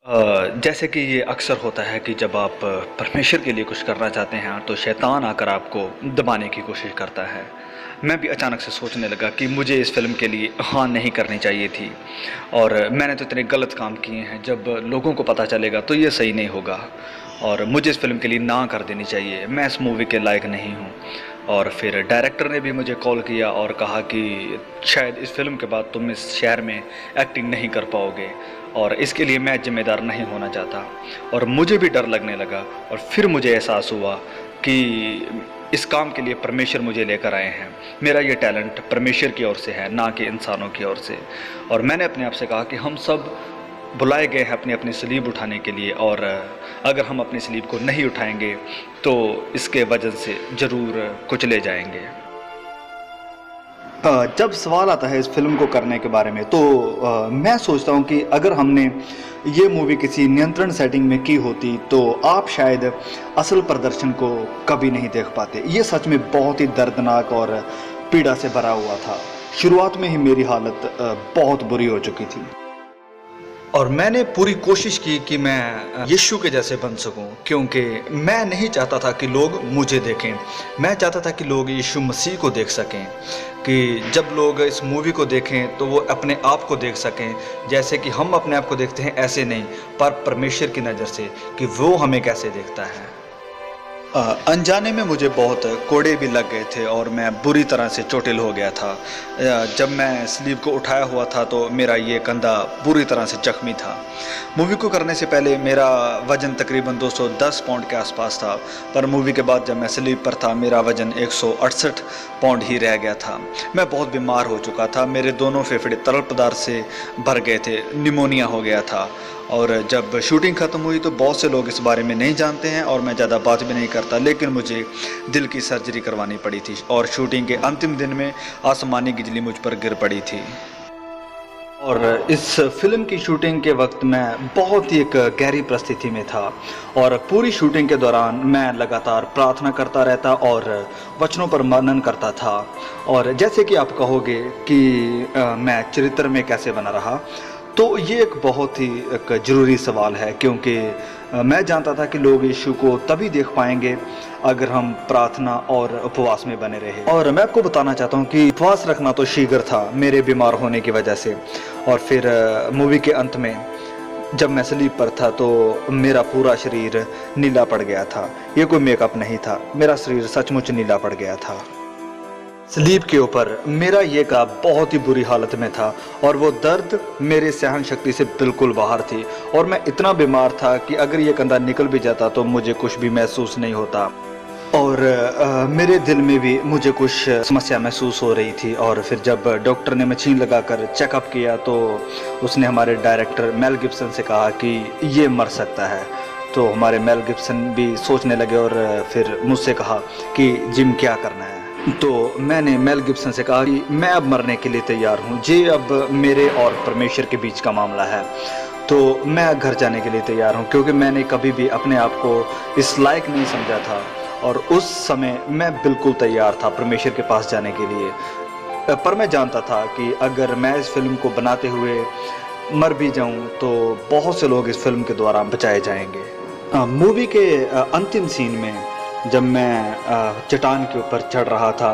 जैसे कि ये अक्सर होता है कि जब आप परमेश्वर के लिए कुछ करना चाहते हैं तो शैतान आकर आपको दबाने की कोशिश करता है। मैं भी अचानक से सोचने लगा कि मुझे इस फ़िल्म के लिए हाँ नहीं करनी चाहिए थी और मैंने तो इतने गलत काम किए हैं, जब लोगों को पता चलेगा तो ये सही नहीं होगा और मुझे इस फ़िल्म के लिए ना कर देनी चाहिए, मैं इस मूवी के लायक नहीं हूँ। और फिर डायरेक्टर ने भी मुझे कॉल किया और कहा कि शायद इस फ़िल्म के बाद तुम इस शहर में एक्टिंग नहीं कर पाओगे और इसके लिए मैं ज़िम्मेदार नहीं होना चाहता। और मुझे भी डर लगने लगा और फिर मुझे एहसास हुआ कि इस काम के लिए परमेश्वर मुझे लेकर आए हैं। मेरा ये टैलेंट परमेश्वर की ओर से है, ना कि इंसानों की ओर से। और मैंने अपने आप से कहा कि हम सब बुलाए गए हैं अपनी अपनी सलीब उठाने के लिए, और अगर हम अपनी सलीब को नहीं उठाएंगे तो इसके वजन से ज़रूर कुचले जाएंगे। जब सवाल आता है इस फिल्म को करने के बारे में तो मैं सोचता हूँ कि अगर हमने ये मूवी किसी नियंत्रण सेटिंग में की होती तो आप शायद असल प्रदर्शन को कभी नहीं देख पाते। ये सच में बहुत ही दर्दनाक और पीड़ा से भरा हुआ था। शुरुआत में ही मेरी हालत बहुत बुरी हो चुकी थी और मैंने पूरी कोशिश की कि मैं यीशु के जैसे बन सकूं, क्योंकि मैं नहीं चाहता था कि लोग मुझे देखें। मैं चाहता था कि लोग यीशु मसीह को देख सकें, कि जब लोग इस मूवी को देखें तो वो अपने आप को देख सकें जैसे कि हम अपने आप को देखते हैं, ऐसे नहीं पर परमेश्वर की नज़र से कि वो हमें कैसे देखता है। अनजाने में मुझे बहुत कोड़े भी लग गए थे और मैं बुरी तरह से चोटिल हो गया था। जब मैं स्लीव को उठाया हुआ था तो मेरा ये कंधा बुरी तरह से जख्मी था। मूवी को करने से पहले मेरा वज़न तकरीबन 210 पाउंड के आसपास था, पर मूवी के बाद जब मैं स्लीव पर था मेरा वज़न 168 पाउंड ही रह गया था। मैं बहुत बीमार हो चुका था, मेरे दोनों फेफड़े तरल पदार्थ से भर गए थे, निमोनिया हो गया था। और जब शूटिंग ख़त्म हुई तो बहुत से लोग इस बारे में नहीं जानते हैं और मैं ज़्यादा बात भी नहीं करता, लेकिन मुझे दिल की सर्जरी करवानी पड़ी थी और शूटिंग के अंतिम दिन में आसमानी बिजली मुझ पर गिर पड़ी थी। और इस फिल्म की शूटिंग के वक्त मैं बहुत ही एक गहरी परिस्थिति में था और पूरी शूटिंग के दौरान मैं लगातार प्रार्थना करता रहता और वचनों पर मनन करता था। और जैसे कि आप कहोगे कि मैं चरित्र में कैसे बना रहा, तो ये एक बहुत ही एक ज़रूरी सवाल है, क्योंकि मैं जानता था कि लोग यीशु को तभी देख पाएंगे अगर हम प्रार्थना और उपवास में बने रहे। और मैं आपको बताना चाहता हूँ कि उपवास रखना तो शीघ्र था मेरे बीमार होने की वजह से। और फिर मूवी के अंत में जब मैं स्लीप पर था तो मेरा पूरा शरीर नीला पड़ गया था। ये कोई मेकअप नहीं था, मेरा शरीर सचमुच नीला पड़ गया था। स्लीप के ऊपर मेरा ये का बहुत ही बुरी हालत में था और वो दर्द मेरे सहन शक्ति से बिल्कुल बाहर थी और मैं इतना बीमार था कि अगर ये कंधा निकल भी जाता तो मुझे कुछ भी महसूस नहीं होता। और मेरे दिल में भी मुझे कुछ समस्या महसूस हो रही थी। और फिर जब डॉक्टर ने मशीन लगाकर चेकअप किया तो उसने हमारे डायरेक्टर मेल गिब्सन से कहा कि ये मर सकता है। तो हमारे मेल गिब्सन भी सोचने लगे और फिर मुझसे कहा कि जिम क्या करना है। तो मैंने मेल गिब्सन से कहा कि मैं अब मरने के लिए तैयार हूँ, ये अब मेरे और परमेश्वर के बीच का मामला है, तो मैं घर जाने के लिए तैयार हूँ, क्योंकि मैंने कभी भी अपने आप को इस लायक नहीं समझा था और उस समय मैं बिल्कुल तैयार था परमेश्वर के पास जाने के लिए। पर मैं जानता था कि अगर मैं इस फिल्म को बनाते हुए मर भी जाऊँ तो बहुत से लोग इस फिल्म के द्वारा बचाए जाएंगे। मूवी के अंतिम सीन में जब मैं चट्टान के ऊपर चढ़ रहा था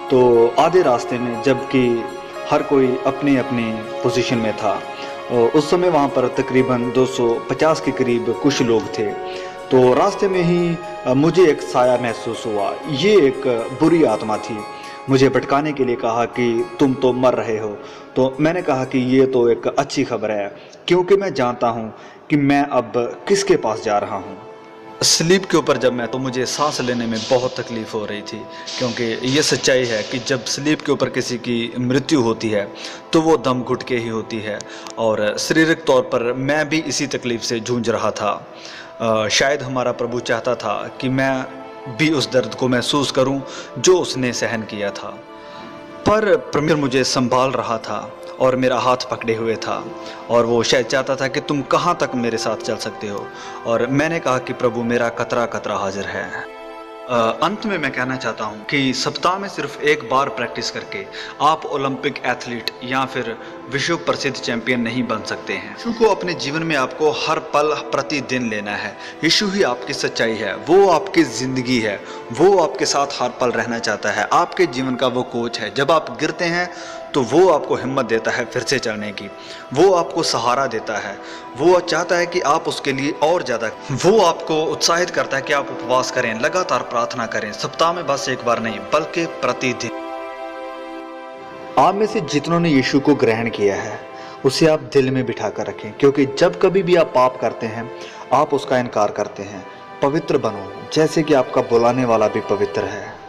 तो आधे रास्ते में, जबकि हर कोई अपनी अपनी पोजीशन में था, उस समय वहाँ पर तकरीबन 250 के करीब कुछ लोग थे। तो रास्ते में ही मुझे एक साया महसूस हुआ। ये एक बुरी आत्मा थी, मुझे भटकाने के लिए कहा कि तुम तो मर रहे हो। तो मैंने कहा कि ये तो एक अच्छी खबर है, क्योंकि मैं जानता हूँ कि मैं अब किसके पास जा रहा हूँ। स्लीप के ऊपर जब मैं तो मुझे सांस लेने में बहुत तकलीफ़ हो रही थी, क्योंकि ये सच्चाई है कि जब स्लीप के ऊपर किसी की मृत्यु होती है तो वो दम घुट के ही होती है। और शारीरिक तौर पर मैं भी इसी तकलीफ़ से जूझ रहा था। शायद हमारा प्रभु चाहता था कि मैं भी उस दर्द को महसूस करूं जो उसने सहन किया था, पर परमेश्वर मुझे संभाल रहा था और मेरा हाथ पकड़े हुए था और वो शायद चाहता था कि तुम कहाँ तक मेरे साथ चल सकते हो। और मैंने कहा कि प्रभु, मेरा कतरा कतरा हाजिर है। अंत में मैं कहना चाहता हूं कि सप्ताह में सिर्फ एक बार प्रैक्टिस करके आप ओलंपिक एथलीट या फिर विश्व प्रसिद्ध चैंपियन नहीं बन सकते हैं। यीशु को अपने जीवन में आपको हर पल प्रतिदिन लेना है। यीशु ही आपकी सच्चाई है, वो आपकी जिंदगी है, वो आपके साथ हर पल रहना चाहता है, आपके जीवन का वो कोच है। जब आप गिरते हैं तो वो आपको हिम्मत देता है फिर से चलने की, वो आपको सहारा देता है, वो चाहता है कि आप उसके लिए और ज़्यादा, वो आपको उत्साहित करता है कि आप उपवास करें, लगातार प्रार्थना करें, सप्ताह में बस एक बार नहीं बल्कि प्रतिदिन। आप में से जितनों ने यीशु को ग्रहण किया है उसे आप दिल में बिठा कर रखें, क्योंकि जब कभी भी आप पाप करते हैं आप उसका इनकार करते हैं। पवित्र बनो जैसे कि आपका बुलाने वाला भी पवित्र है।